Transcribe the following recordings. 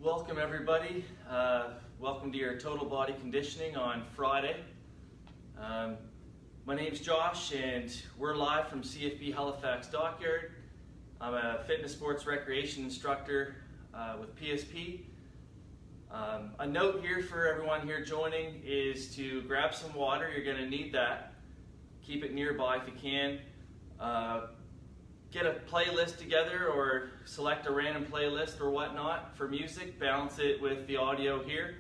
Welcome everybody. Welcome to your total body conditioning on Friday. My name's Josh and we're live from CFB Halifax Dockyard. I'm a fitness sports recreation instructor with PSP. A note here for everyone here joining is to grab some water. You're going to need that. Keep it nearby if you can. Get a playlist together or select a random playlist or whatnot for music. Balance it with the audio here.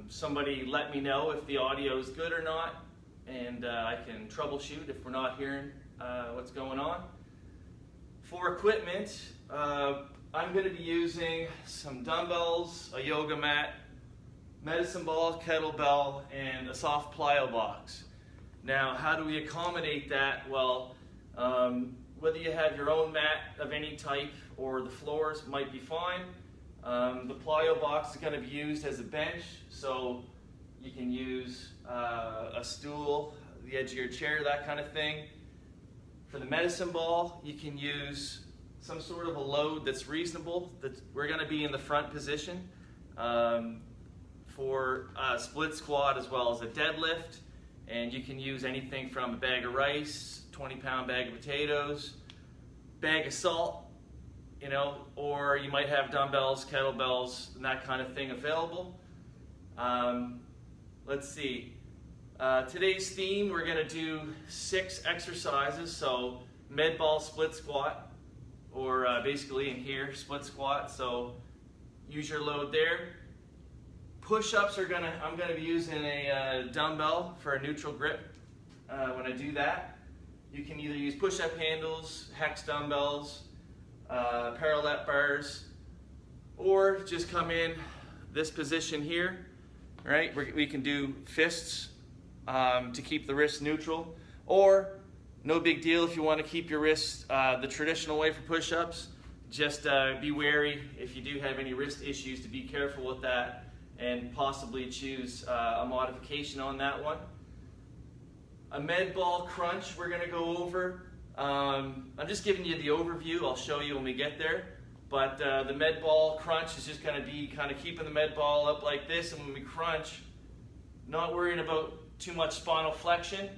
Somebody let me know if the audio is good or not, and I can troubleshoot if we're not hearing what's going on. For equipment, I'm going to be using some dumbbells, a yoga mat, medicine ball, kettlebell, and a soft plyo box. Now, how do we accommodate that? Well, whether you have your own mat of any type or the floors might be fine. The plyo box is going to be used as a bench, so you can use a stool, the edge of your chair, that kind of thing. For the medicine ball, you can use some sort of a load that's reasonable. We're going to be in the front position for a split squat as well as a deadlift, and you can use anything from a bag of rice, 20-pound bag of potatoes, bag of salt, or you might have dumbbells, kettlebells, and that kind of thing available. Let's see. Today's theme, we're going to do 6 exercises. So med ball split squat, or basically in here, split squat. So use your load there. Push-ups I'm going to be using a dumbbell for a neutral grip when I do that. You can either use push-up handles, hex dumbbells, parallel bars, or just come in this position here, right? We can do fists to keep the wrists neutral, or no big deal if you want to keep your wrists the traditional way for push-ups. Just be wary if you do have any wrist issues to be careful with that and possibly choose a modification on that one. A med ball crunch we're going to go over. I'm just giving you the overview. I'll show you when we get there. But the med ball crunch is just going to be kind of keeping the med ball up like this, and when we crunch, not worrying about too much spinal flexion.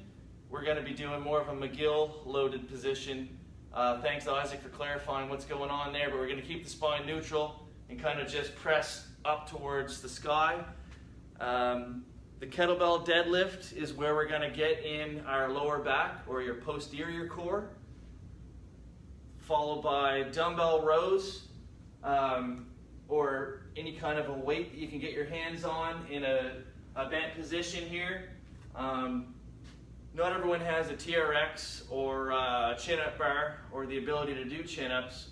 We're going to be doing more of a McGill loaded position. Thanks Isaac for clarifying what's going on there, but we're going to keep the spine neutral and kind of just press up towards the sky. The kettlebell deadlift is where we're going to get in our lower back or your posterior core, followed by dumbbell rows or any kind of a weight that you can get your hands on in a bent position here. Not everyone has a TRX or a chin-up bar or the ability to do chin-ups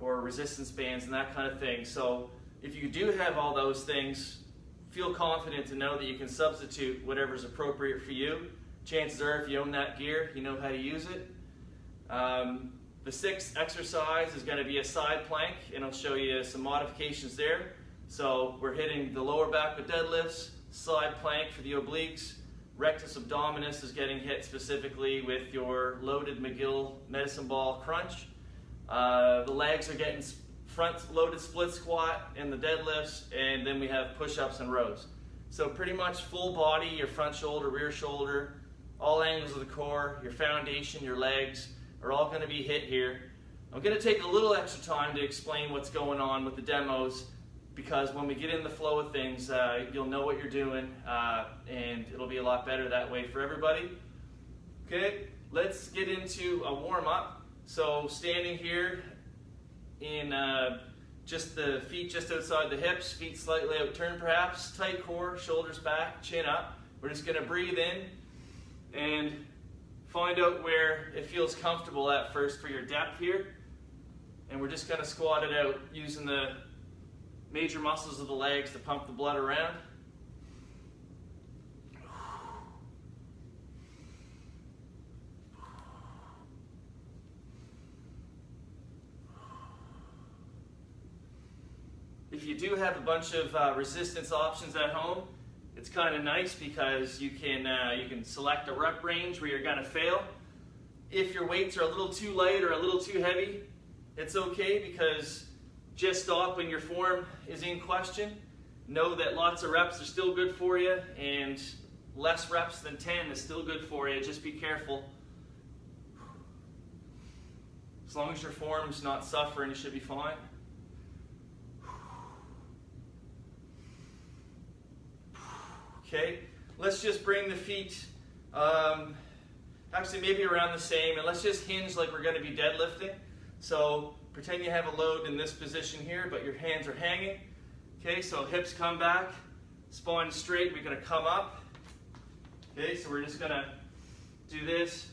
or resistance bands and that kind of thing. So if you do have all those things, feel confident to know that you can substitute whatever's appropriate for you. Chances are if you own that gear, you know how to use it. The 6th exercise is going to be a side plank, and I'll show you some modifications there. So we're hitting the lower back with deadlifts, side plank for the obliques. Rectus abdominis is getting hit specifically with your loaded McGill medicine ball crunch. The legs are getting front loaded split squat and the deadlifts, and then we have push-ups and rows. So pretty much full body, your front shoulder, rear shoulder, all angles of the core, your foundation, your legs are all going to be hit here. I'm going to take a little extra time to explain what's going on with the demos, because when we get in the flow of things, you'll know what you're doing, and it'll be a lot better that way for everybody. Okay, let's get into a warm-up. So standing here in just the feet just outside the hips, feet slightly outturned perhaps, tight core, shoulders back, chin up. We're just going to breathe in and find out where it feels comfortable at first for your depth here. And we're just going to squat it out using the major muscles of the legs to pump the blood around. If you do have a bunch of resistance options at home, it's kind of nice because you can select a rep range where you're going to fail. If your weights are a little too light or a little too heavy, it's okay, because just stop when your form is in question. Know that lots of reps are still good for you, and less reps than 10 is still good for you. Just be careful. As long as your form's not suffering, you should be fine. Okay, let's just bring the feet, actually maybe around the same, and let's just hinge like we're going to be deadlifting. So pretend you have a load in this position here, but your hands are hanging. Okay, so hips come back, spine straight, we're going to come up. Okay, so we're just going to do this.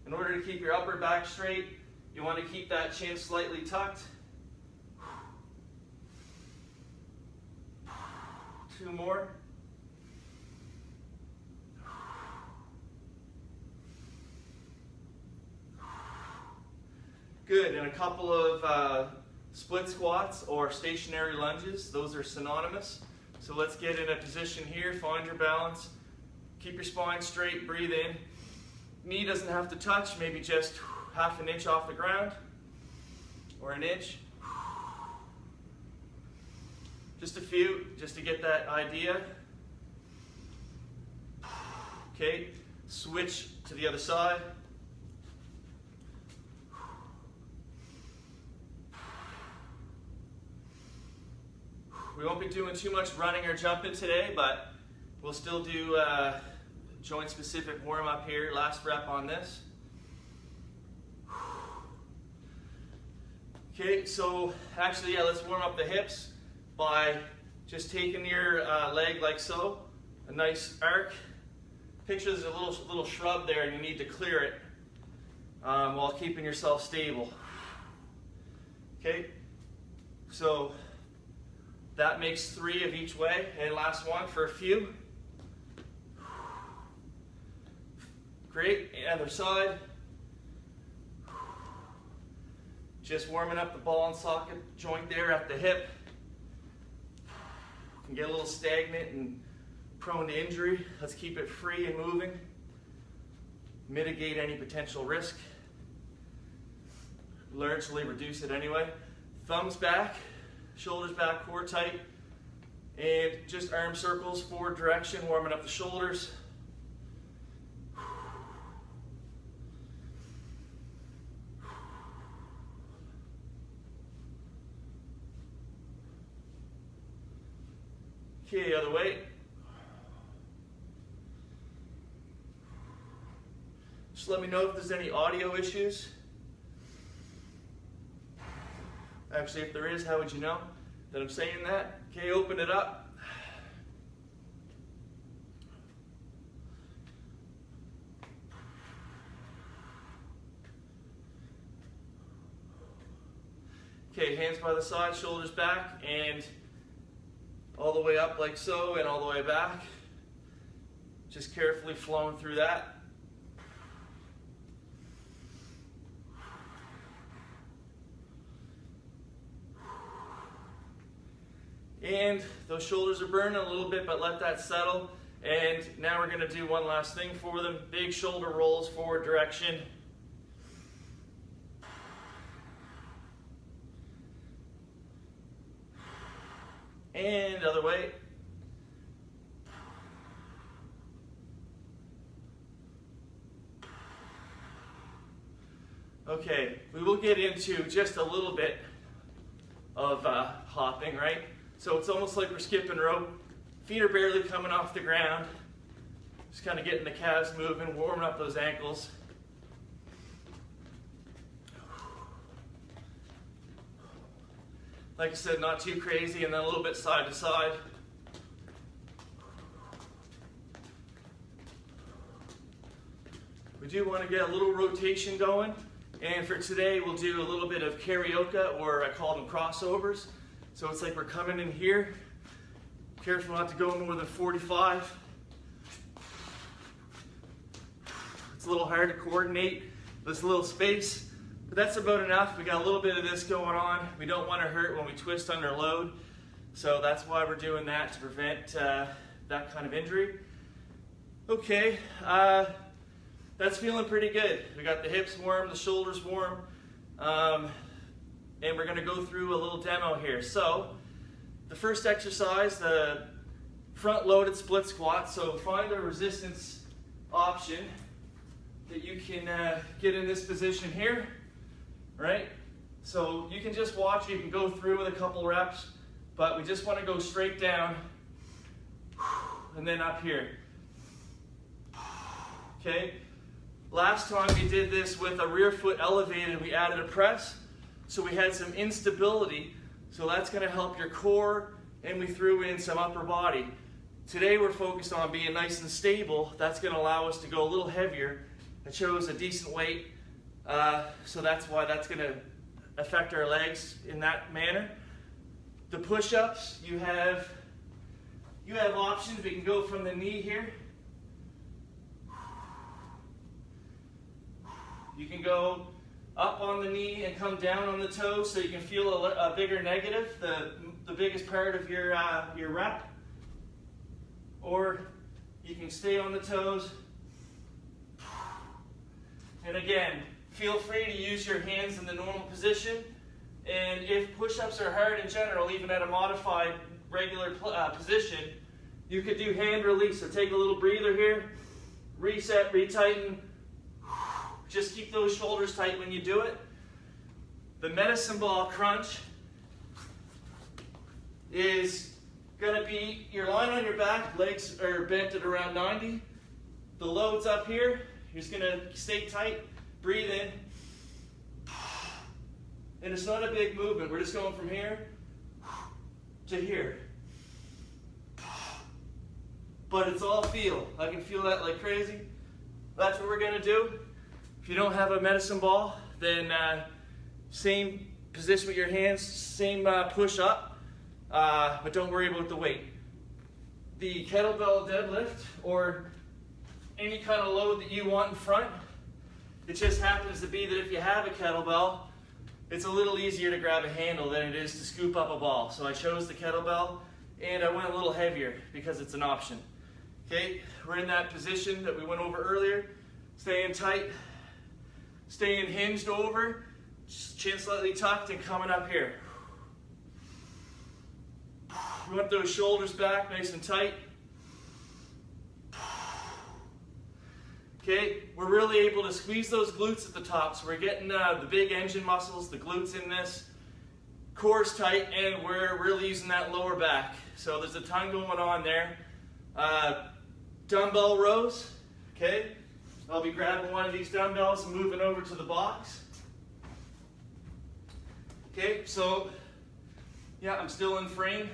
In order to keep your upper back straight, you want to keep that chin slightly tucked. 2 more. Good, and a couple of split squats or stationary lunges. Those are synonymous. So let's get in a position here, find your balance. Keep your spine straight, breathe in. Knee doesn't have to touch, maybe just half an inch off the ground or an inch. Just a few, just to get that idea. Okay, switch to the other side. We won't be doing too much running or jumping today, but we'll still do joint specific warm up here. Last rep on this. Okay, so actually, yeah, let's warm up the hips by just taking your leg like so, a nice arc. Picture there's a little shrub there and you need to clear it while keeping yourself stable. Okay, so that makes 3 of each way, and last one for a few. Great, other side. Just warming up the ball and socket joint there at the hip. Can get a little stagnant and prone to injury. Let's keep it free and moving. Mitigate any potential risk. Largely reduce it anyway. Thumbs back, shoulders back, core tight, and just arm circles forward direction, warming up the shoulders. Okay, other way. Just let me know if there's any audio issues. Actually, if there is, how would you know that I'm saying that? Okay, open it up. Okay, hands by the side, shoulders back, and all the way up like so, and all the way back. Just carefully flowing through that. And those shoulders are burning a little bit, but let that settle. And now we're going to do one last thing for them. Big shoulder rolls, forward direction. And other way. Okay, we will get into just a little bit of hopping, right? So it's almost like we're skipping rope. Feet are barely coming off the ground. Just kind of getting the calves moving, warming up those ankles. Like I said, not too crazy, and then a little bit side to side. We do want to get a little rotation going, and for today we'll do a little bit of karaoke, or I call them crossovers. So it's like we're coming in here. Careful not to go more than 45. It's a little hard to coordinate this little space, but that's about enough. We got a little bit of this going on. We don't want to hurt when we twist under load, so that's why we're doing that, to prevent that kind of injury. Okay, that's feeling pretty good. We got the hips warm, the shoulders warm. and we're going to go through a little demo here. So the first exercise, the front loaded split squat. So find a resistance option that you can get in this position here, right? So you can just watch, you can go through with a couple reps, but we just want to go straight down and then up here. Okay, last time we did this with a rear foot elevated, we added a press, so we had some instability, so that's going to help your core, and we threw in some upper body. Today we're focused on being nice and stable. That's going to allow us to go a little heavier. It shows a decent weight, so that's why that's going to affect our legs in that manner. The push-ups, you have options. We can go from the knee here. You can go up on the knee and come down on the toes, so you can feel a bigger negative, the biggest part of your rep. Or you can stay on the toes. And again, feel free to use your hands in the normal position. And if push-ups are hard in general, even at a modified regular position, you could do hand release. So take a little breather here, reset, retighten. Just keep those shoulders tight when you do it. The medicine ball crunch is going to be, you're lying on your back, legs are bent at around 90. The load's up here. You're just going to stay tight, breathe in. And it's not a big movement. We're just going from here to here. But it's all feel. I can feel that like crazy. That's what we're going to do. If you don't have a medicine ball, then same position with your hands, same push up, but don't worry about the weight. The kettlebell deadlift, or any kind of load that you want in front, it just happens to be that if you have a kettlebell, it's a little easier to grab a handle than it is to scoop up a ball. So I chose the kettlebell, and I went a little heavier because it's an option. Okay, we're in that position that we went over earlier, staying tight. Staying hinged over, chin slightly tucked and coming up here. We want those shoulders back nice and tight. Okay, we're really able to squeeze those glutes at the top, so we're getting the big engine muscles, the glutes in this. Core's tight, and we're really using that lower back. So there's a ton going on there. Dumbbell rows, okay? I'll be grabbing one of these dumbbells and moving over to the box. Okay, so yeah, I'm still in frame.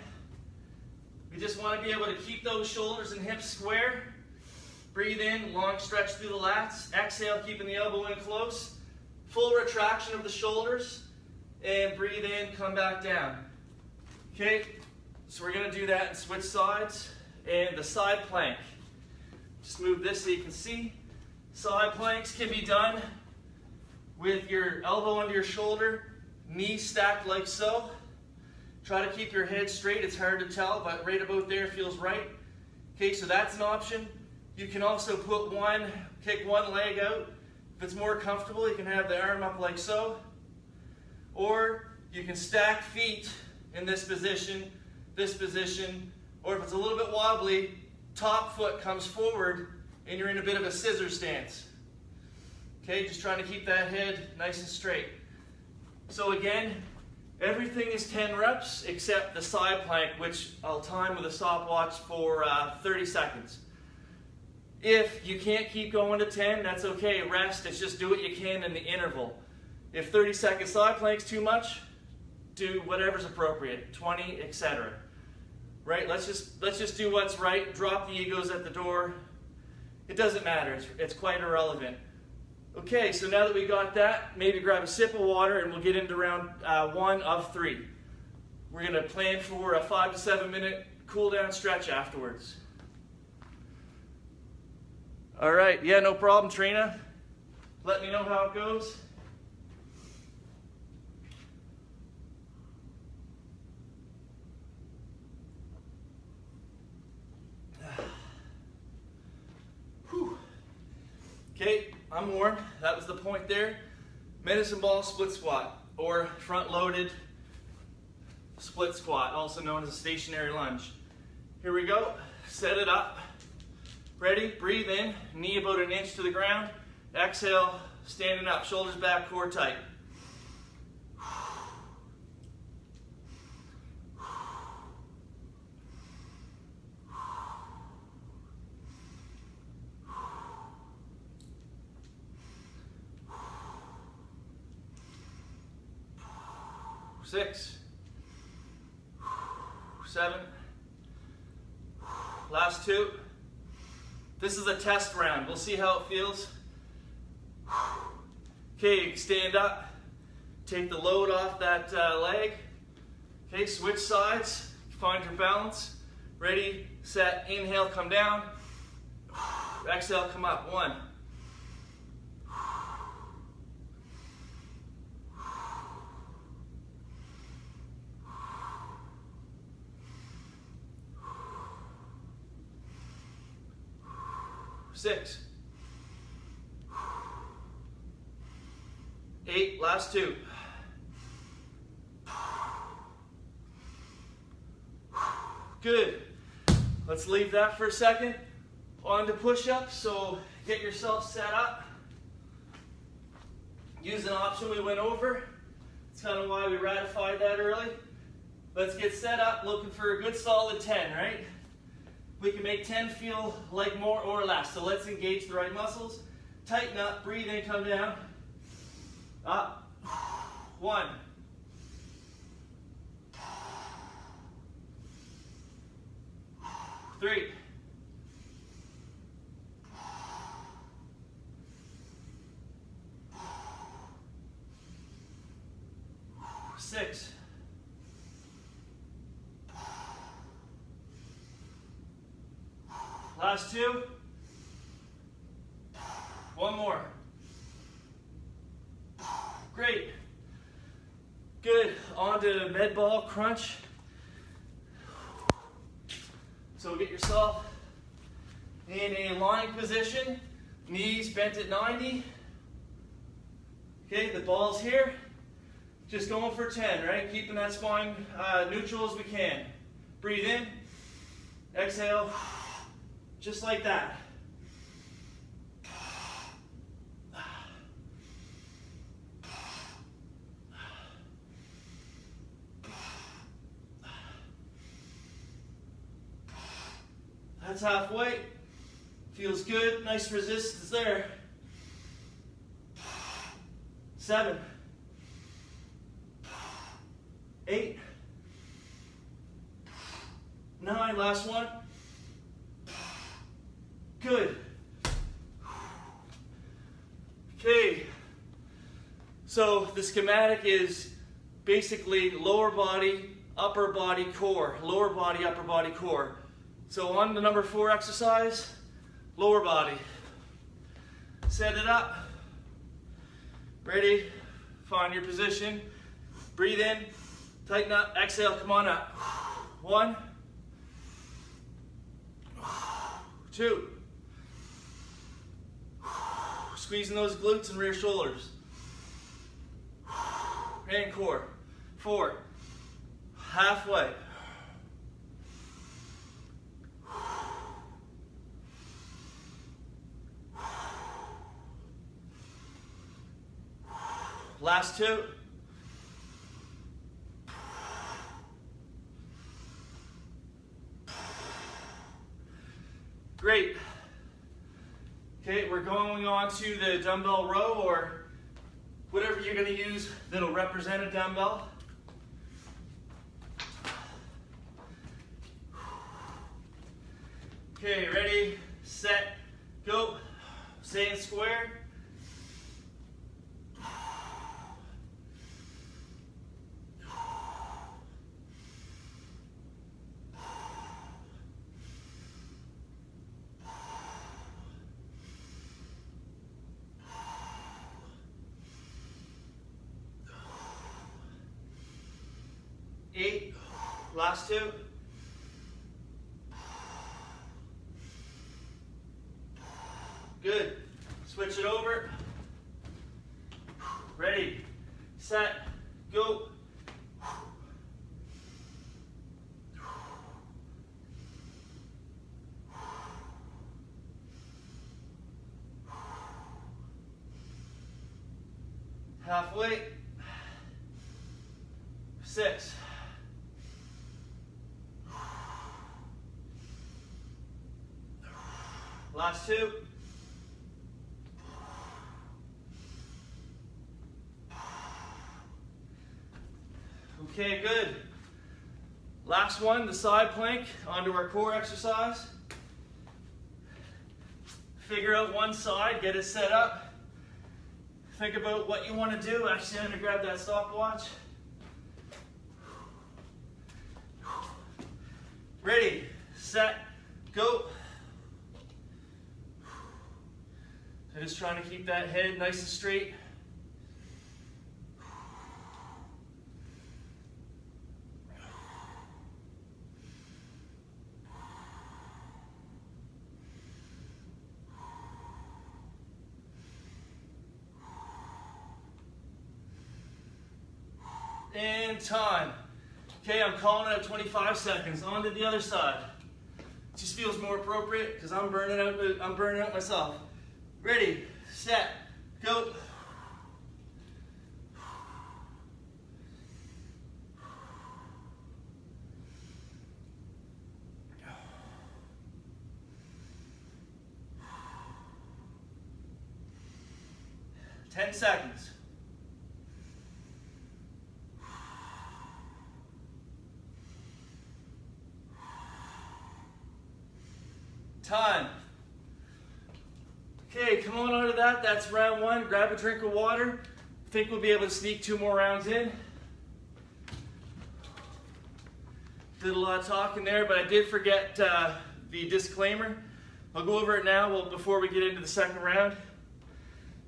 We just want to be able to keep those shoulders and hips square. Breathe in, long stretch through the lats. Exhale, keeping the elbow in close. Full retraction of the shoulders. And breathe in, come back down. Okay, so we're going to do that and switch sides. And the side plank. Just move this so you can see. Side planks can be done with your elbow under your shoulder, knees stacked like so. Try to keep your head straight. It's hard to tell, but right about there feels right. Okay, so that's an option. You can also kick one leg out. If it's more comfortable, you can have the arm up like so. Or you can stack feet in this position, or if it's a little bit wobbly, top foot comes forward and you're in a bit of a scissor stance. Okay, just trying to keep that head nice and straight. So again, everything is 10 reps except the side plank, which I'll time with a stopwatch for 30 seconds. If you can't keep going to 10, that's okay, rest. It's just do what you can in the interval. If 30-second side plank's too much, do whatever's appropriate, 20, etc. Right? Let's just do what's right. Drop the egos at the door. It doesn't matter. It's quite irrelevant. Okay, so now that we got that, maybe grab a sip of water and we'll get into round 1 of 3. We're going to plan for a 5 to 7 minute cool down stretch afterwards. All right, yeah, no problem, Trina. Let me know how it goes. Okay, I'm warm. That was the point there. Medicine ball split squat. or front-loaded split squat, also known as a stationary lunge. Here we go. Set it up. Ready? Breathe in. Knee about an inch to the ground. Exhale, standing up. Shoulders back, core tight. Six, 7, last 2. This is a test round. We'll see how it feels. Okay, stand up. Take the load off that leg. Okay, switch sides. Find your balance. Ready, set, inhale, come down. Exhale, come up. 1. 6, 8, last 2. Good. Let's leave that for a second. On to push-ups, so get yourself set up. Use an option we went over. That's kind of why we ratified that early. Let's get set up, looking for a good solid 10, right? We can make 10 feel like more or less. So let's engage the right muscles. Tighten up, breathe in, come down. Up. 1. 3. 6. 2. 1 more. Great. Good. On to med ball crunch. So get yourself in a lying position, knees bent at 90. Okay, the ball's here. Just going for 10, right? Keeping that spine neutral as we can. Breathe in. Exhale. Just like that. That's halfway. Feels good. Nice resistance there. 7, 8, 9, last one. Good. Okay, so the schematic is basically lower body, upper body, core. Lower body, upper body, core. So on the number 4 exercise, lower body. Set it up. Ready? Find your position. Breathe in. Tighten up. Exhale. Come on up. 1, 2. Squeezing those glutes and rear shoulders. And core. 4. Halfway. 2. Great. Okay, we're going on to the dumbbell row or whatever you're going to use that'll represent a dumbbell. Okay, ready, set, go. Stay in square. Last 2. Good. Switch it over. Ready, set, Halfway. 6. Last 2. Okay, good. Last one, the side plank, onto our core exercise. Figure out one side, get it set up. Think about what you want to do. Actually, I'm going to grab that stopwatch. Ready, set, go. So just trying to keep that head nice and straight. And time. Okay, I'm calling it at 25 seconds. On to the other side. Just feels more appropriate because I'm burning out myself. Ready, set, go. Ten seconds. Time. Okay, come on out of that. That's round 1. Grab a drink of water. I think we'll be able to sneak 2 more rounds in. Did a lot of talking there, but I did forget the disclaimer. I'll go over it now before we get into the second round.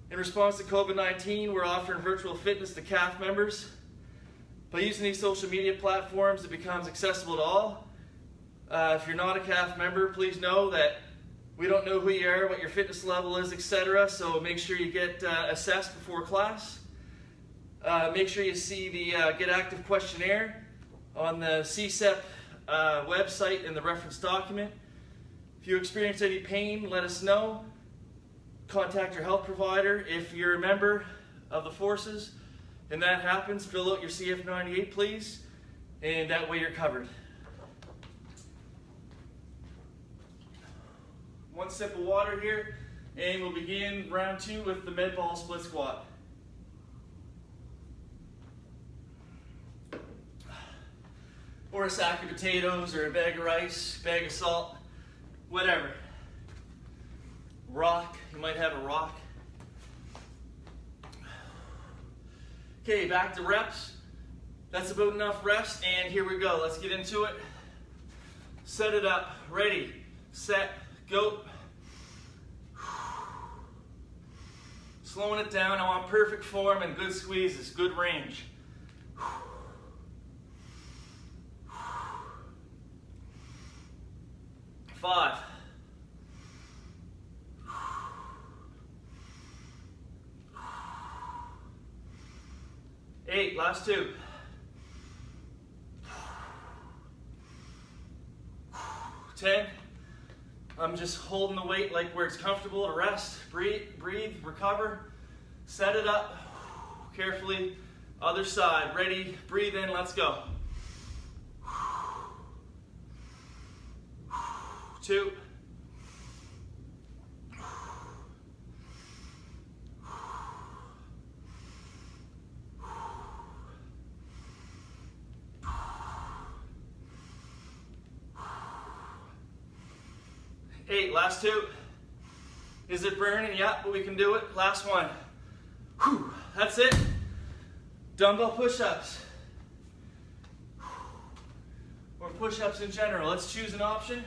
In response to COVID-19, we're offering virtual fitness to CAF members. By using these social media platforms, it becomes accessible to all. If you're not a CAF member, please know that we don't know who you are, what your fitness level is, etc. So make sure you get assessed before class. Make sure you see the Get Active Questionnaire on the CSEP website in the reference document. If you experience any pain, let us know. Contact your health provider. If you're a member of the forces and that happens, fill out your CF98, please, and that way you're covered. One sip of water here, and we'll begin round 2 with the med ball split squat. Or a sack of potatoes, or a bag of rice, bag of salt, whatever. Rock, you might have a rock. Okay, back to reps. That's about enough rest, and here we go. Let's get into it. Set it up. Ready, set, go. Slowing it down. I want perfect form and good squeezes, good range. 5. 8, last 2. 10. I'm just holding the weight like where it's comfortable to rest. Breathe, recover, set it up carefully. Other side, ready, breathe in, let's go. 2. 8, last 2. Is it burning? Yeah, but we can do it. Last one. Whew, that's it. Dumbbell push-ups. Or push-ups in general. Let's choose an option.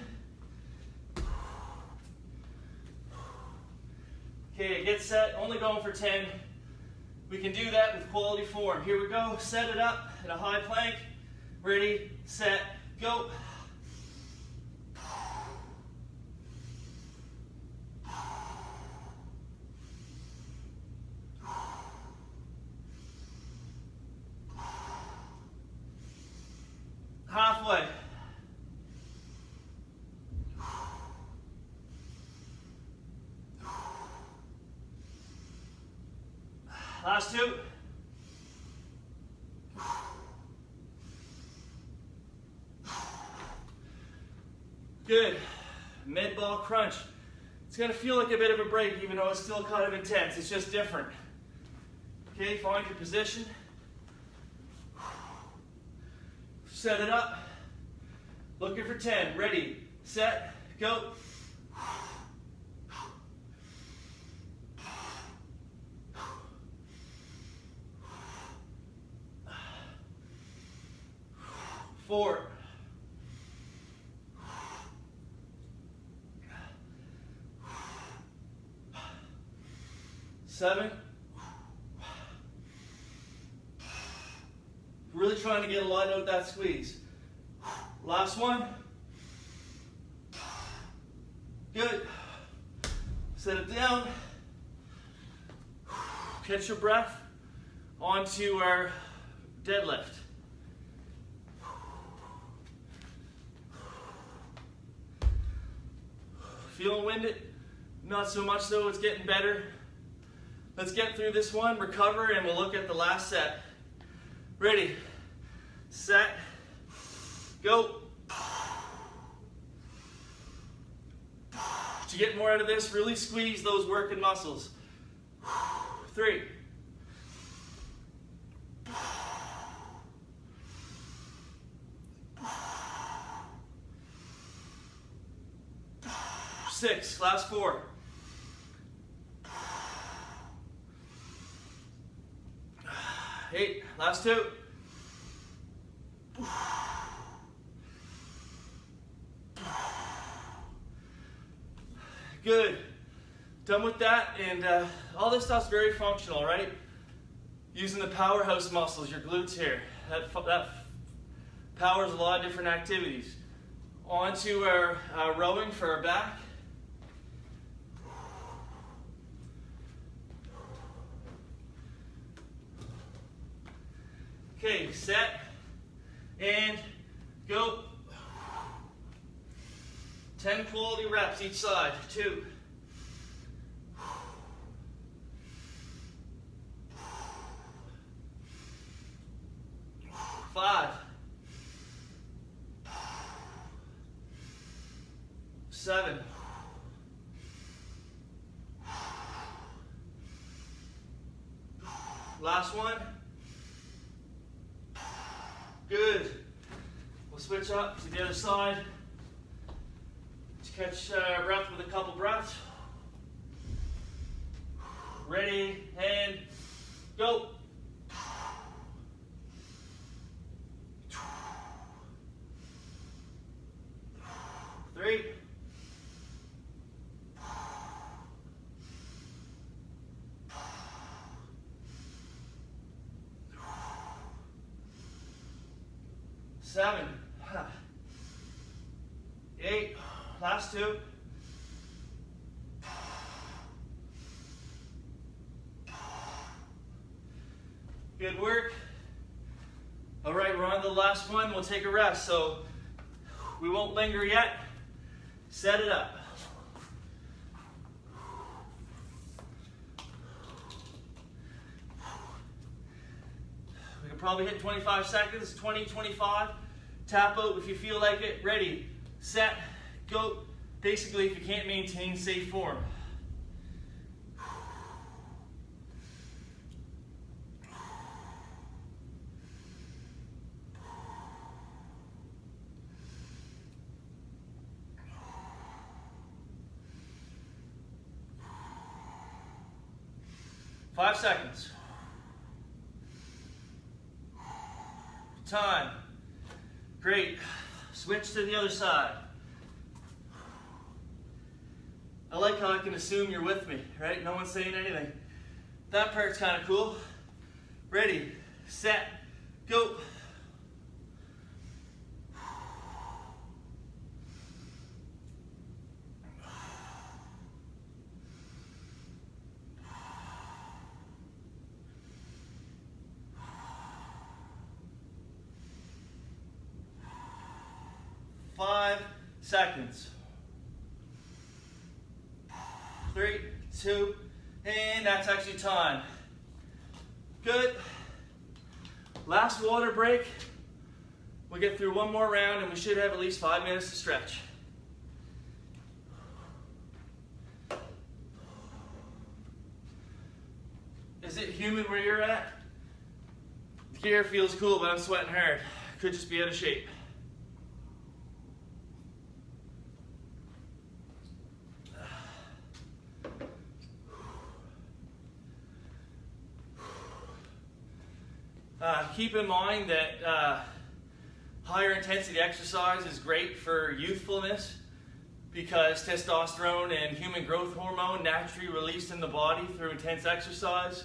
Okay, get set, only going for 10. We can do that with quality form. Here we go, set it up in a high plank. Ready, set, go. Halfway. Last 2. Good. Mid ball crunch. It's going to feel like a bit of a break even though it's still kind of intense. It's just different. Okay, find your position. Set it up. Looking for 10. Ready, set, go. Four. 7. Really trying to get a lot out of that squeeze. Last one. Good. Set it down. Catch your breath onto our deadlift. Feeling winded? Not so much though, it's getting better. Let's get through this one, recover, and we'll look at the last set. Ready, set, go. To get more out of this, really squeeze those working muscles. 3. 6, last 4. 8, last 2. Good. Done with that, and all this stuff's very functional, right? Using the powerhouse muscles, your glutes here. That powers a lot of different activities. On to our rowing for our back. Okay, set, and go. 10 quality reps each side. 2. 5. 7. 1. Good. We'll switch up to the other side. Let's catch our breath with a couple breaths. Ready, and go. 3. 7. 8. Last 2. 2. Good work. All right, we're on to the last one. We'll take a rest, so we won't linger yet. Set it up. We can probably hit 25 seconds, 20, 25. Tap out if you feel like it. Ready, set, go. Basically, if you can't maintain safe form. Five seconds. Time. Great. Switch to the other side. I like how I can assume you're with me, right? No one's saying anything. That part's kind of cool. Ready, set, go. Five seconds. 3, 2, and that's actually time. Good. Last water break. We'll get through one more round and we should have at least 5 minutes to stretch. humid where you're at? The gear feels cool, but I'm sweating hard. Could just be out of shape. Keep in mind that higher intensity exercise is great for youthfulness because testosterone and human growth hormone naturally released in the body through intense exercise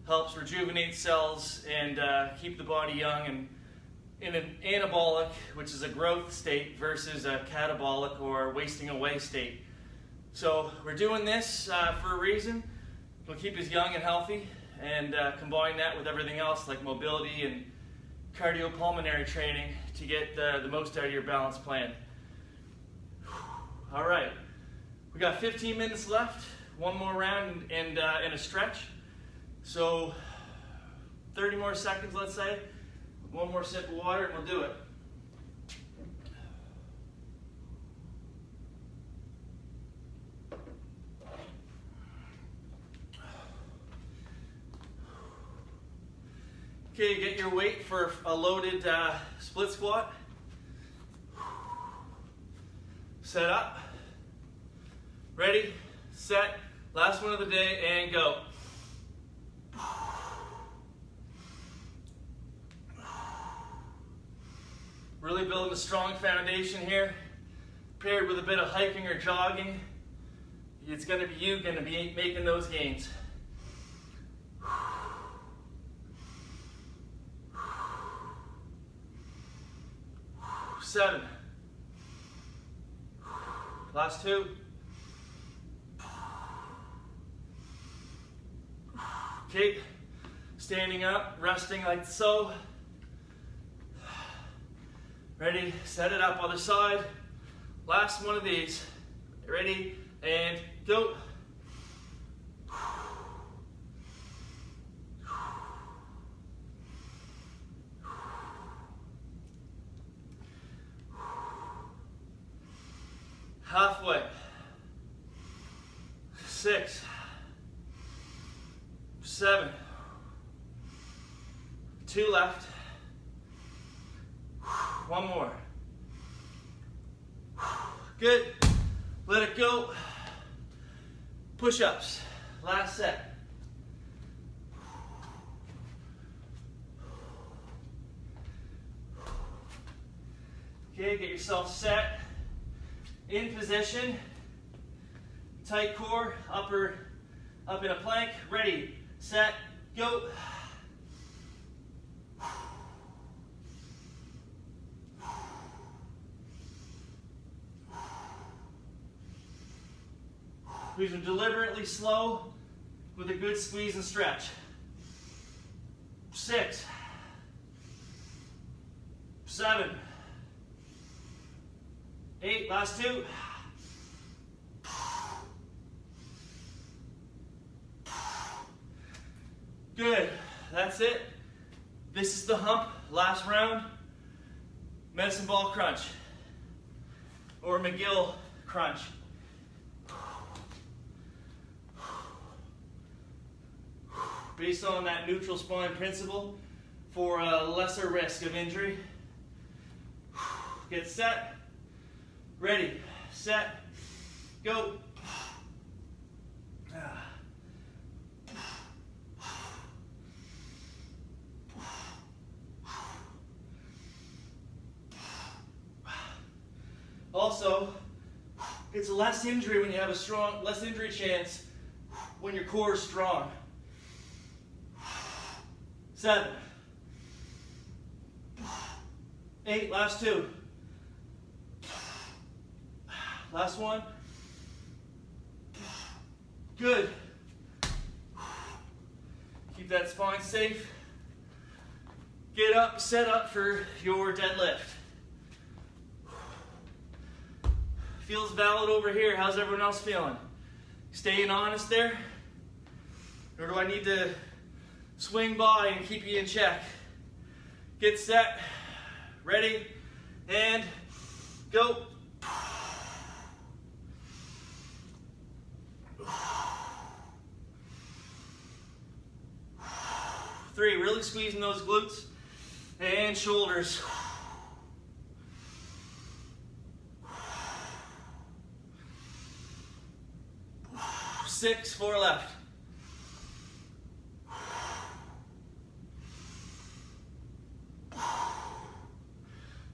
helps rejuvenate cells and keep the body young and in an anabolic, which is a growth state, versus a catabolic or wasting away state. So we're doing this for a reason. It'll keep us young and healthy, and combine that with everything else like mobility and cardiopulmonary training to get the most out of your balance plan. All right, we got 15 minutes left, one more round and a stretch. So 30 more seconds, let's say. One more sip of water and we'll do it. Okay, get your weight for a loaded split squat. Set up. Ready, set, last one of the day, and go. Really building a strong foundation here, paired with a bit of hiking or jogging. It's going to be you going to be making those gains. 7. Last 2. Okay, standing up, resting like so. Ready, set it up, other side. Last one of these. Ready, and go. Halfway. 6, 7, 2 left. One more. Good. Let it go. Push-ups. Last set. Okay, get yourself set. In position. Tight core, up in a plank. Ready, set, go. These are deliberately slow with a good squeeze and stretch. 6, 7, 8, last 2. Good, that's it. This is the hump, last round. Medicine ball crunch or McGill crunch. Based on that neutral spine principle for a lesser risk of injury. Get set, ready, set, go. Also, it's less injury when you have less injury chance when your core is strong. 7, 8, last 2. Last one. Good. Keep that spine safe. Get up, set up for your deadlift. Feels valid over here. How's everyone else feeling? Staying honest there? Or do I need to swing by and keep you in check? Get set, ready, and go. 3, really squeezing those glutes and shoulders. 6, 4 left.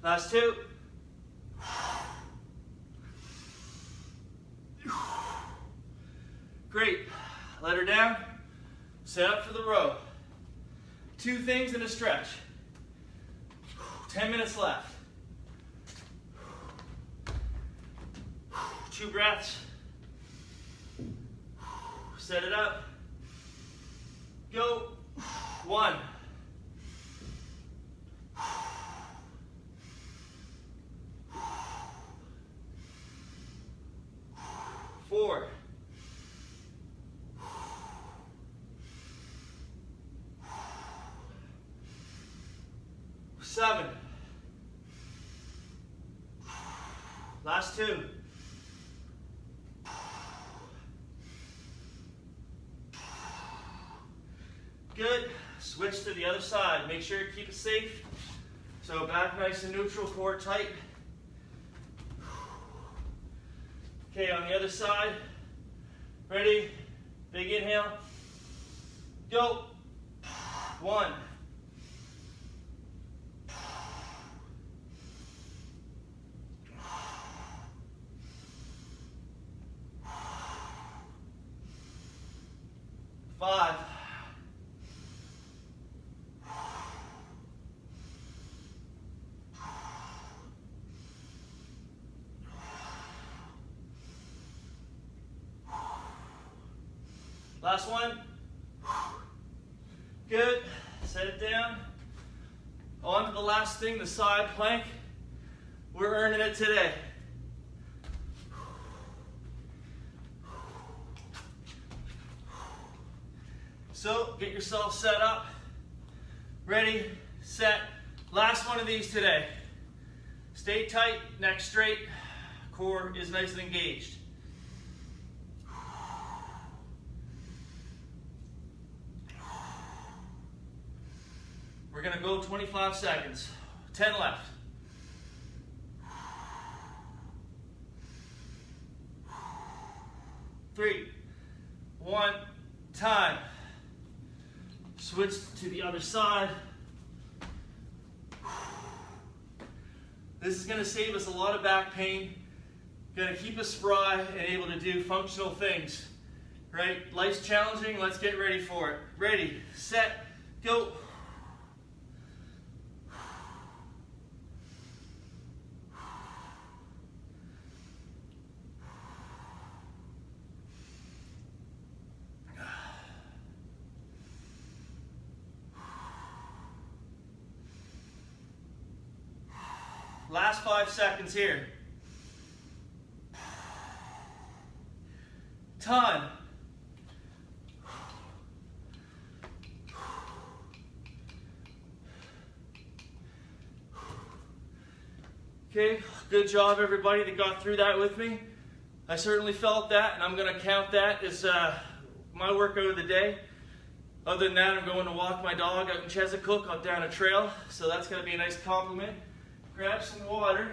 Last 2. Great. Let her down. Set up for the row. 2 things in a stretch. 10 minutes left. 2 breaths. Set it up. Go. 1. 4. 7. Last 2. Good. Switch to the other side. Make sure you keep it safe. So back nice and neutral, core tight. Okay, on the other side. Ready? Big inhale. Go. 1. 5. 1. Good. Set it down. On to the last thing, the side plank. We're earning it today. So get yourself set up. Ready, set. Last one of these today. Stay tight, neck straight. Core is nice and engaged. We're going to go 25 seconds. 10 left. 3, 1, time. Switch to the other side. This is going to save us a lot of back pain. Going to keep us spry and able to do functional things. Right? Life's challenging. Let's get ready for it. Ready, set, go. Last 5 seconds here. Time. Okay, good job everybody that got through that with me. I certainly felt that, and I'm going to count that as my workout of the day. Other than that, I'm going to walk my dog out in Chesapeake up down a trail, so that's going to be a nice compliment. Grab some water.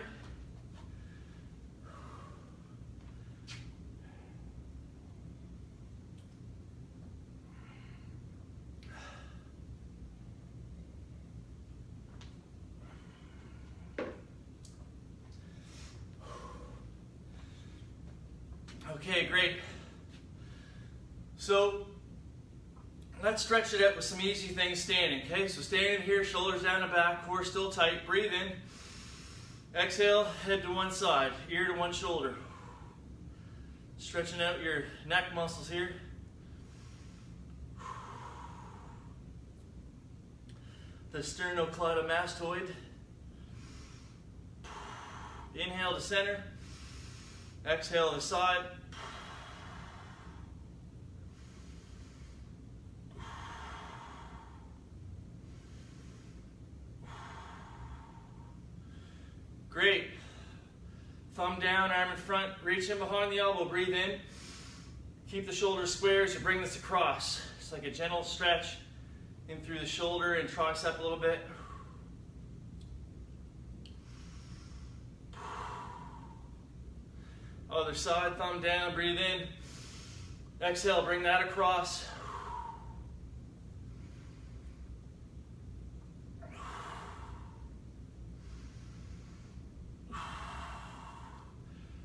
Okay, great. So let's stretch it out with some easy things standing. Okay, so standing here, shoulders down the back, core still tight. Breathe in. Exhale, head to one side, ear to one shoulder. Stretching out your neck muscles here. The sternocleidomastoid. Inhale to center. Exhale to side. Great. Thumb down, arm in front, reach in behind the elbow, breathe in. Keep the shoulders square as you bring this across. It's like a gentle stretch In through the shoulder and tricep a little bit. Other side, thumb down, breathe in. Exhale, bring that across.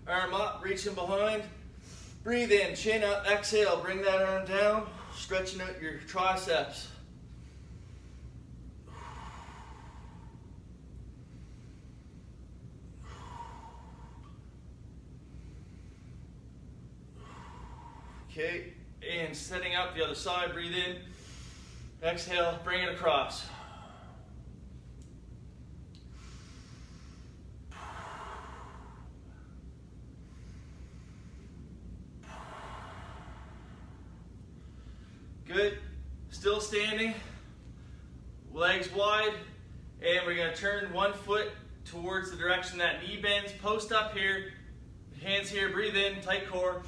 Arm up, reaching behind. Breathe in, chin up, exhale, bring that arm down, stretching out your triceps. Okay, and setting up the other side, breathe in, exhale, bring it across. Good, still standing, legs wide, and we're going to turn one foot towards the direction that knee bends, post up here, hands here, breathe in, tight core.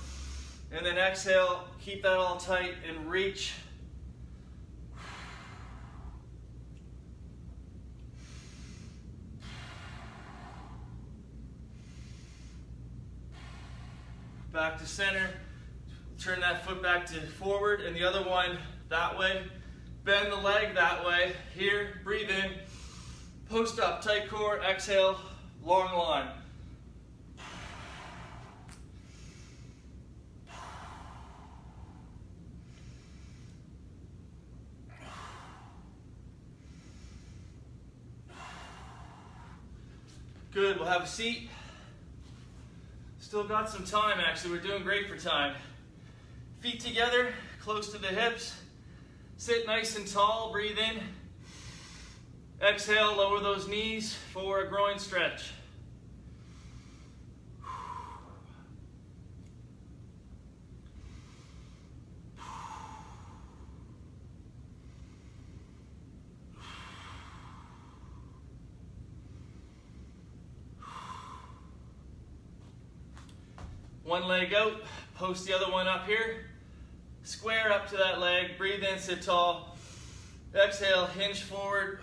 And then exhale, keep that all tight and reach. Back to center. Turn that foot back to forward and the other one that way. Bend the leg that way. Here, breathe in. Post up, tight core, exhale, long line. Good, we'll have a seat. Still got some time actually, we're doing great for time. Feet together, close to the hips. Sit nice and tall, breathe in. Exhale, lower those knees for a groin stretch. One leg out, post the other one up here. Square up to that leg, breathe in, sit tall. Exhale, hinge forward.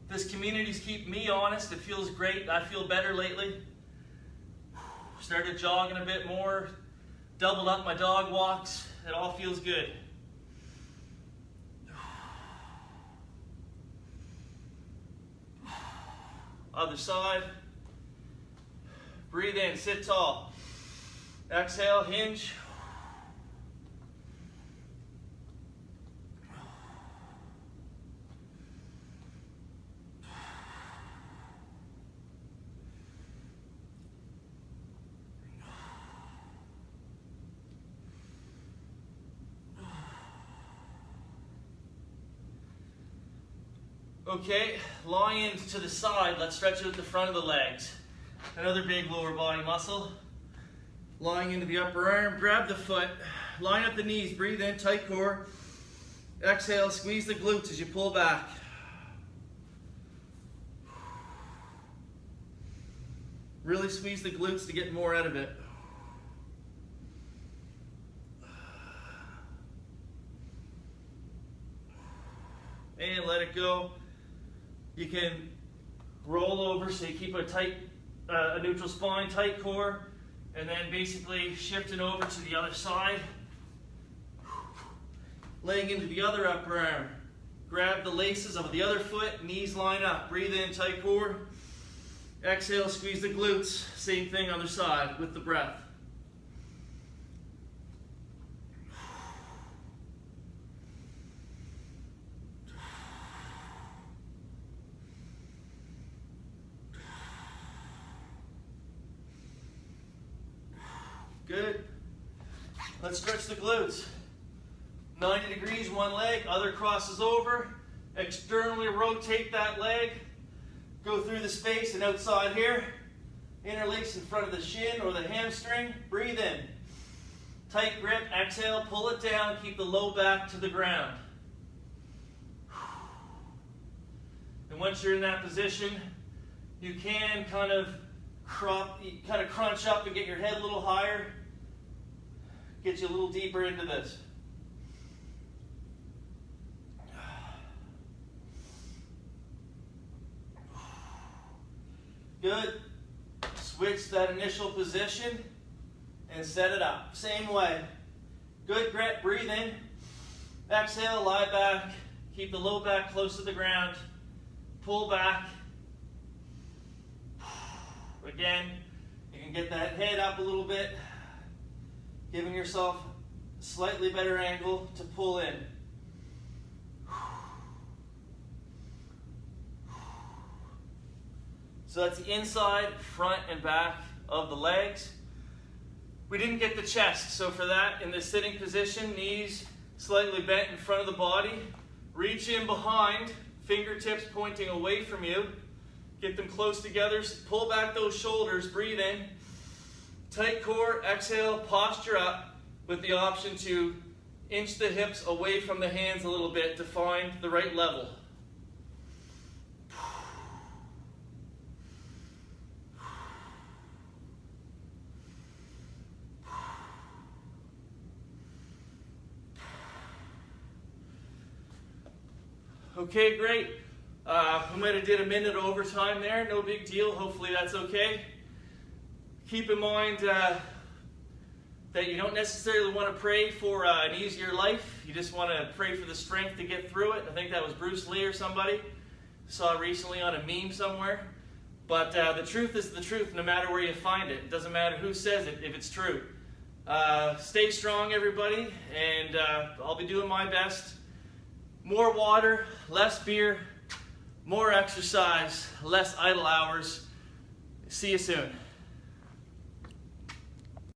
This community's keeping me honest, it feels great, I feel better lately. Started jogging a bit more, doubled up my dog walks, it all feels good. Other side. Breathe in, sit tall. Exhale, hinge. Okay, lying in to the side, let's stretch out the front of the legs. Another big lower body muscle. Lying into the upper arm, grab the foot, line up the knees, breathe in, tight core. Exhale, squeeze the glutes as you pull back. Really squeeze the glutes to get more out of it. And let it go. You can roll over so you keep a tight, a neutral spine, tight core, and then basically shifting over to the other side. Laying into the other upper arm. Grab the laces of the other foot, knees line up. Breathe in, tight core. Exhale, squeeze the glutes. Same thing, other side with the breath. Good. Let's stretch the glutes. 90 degrees, one leg, other crosses over. Externally rotate that leg. Go through the space and outside here. Interlace in front of the shin or the hamstring. Breathe in. Tight grip, exhale, pull it down, keep the low back to the ground. And once you're in that position, You can kind of crunch up and get your head a little higher. Get you a little deeper into this. Good. Switch that initial position and set it up. Same way. Good grip. Breathe in. Exhale, lie back. Keep the low back close to the ground. Pull back. Again, you can get that head up a little bit, giving yourself a slightly better angle to pull in. So that's the inside, front, and back of the legs. We didn't get the chest, so for that, in the sitting position, knees slightly bent in front of the body. Reach in behind, fingertips pointing away from you. Get them close together, pull back those shoulders, breathe in. Tight core, exhale, posture up with the option to inch the hips away from the hands a little bit to find the right level. Okay, great. We might have did a minute overtime there, no big deal. Hopefully that's okay. Keep in mind that you don't necessarily want to pray for an easier life. You just want to pray for the strength to get through it. I think that was Bruce Lee or somebody. Saw recently on a meme somewhere. But the truth is the truth no matter where you find it. It doesn't matter who says it if it's true. Stay strong, everybody, and I'll be doing my best. More water, less beer, more exercise, less idle hours. See you soon.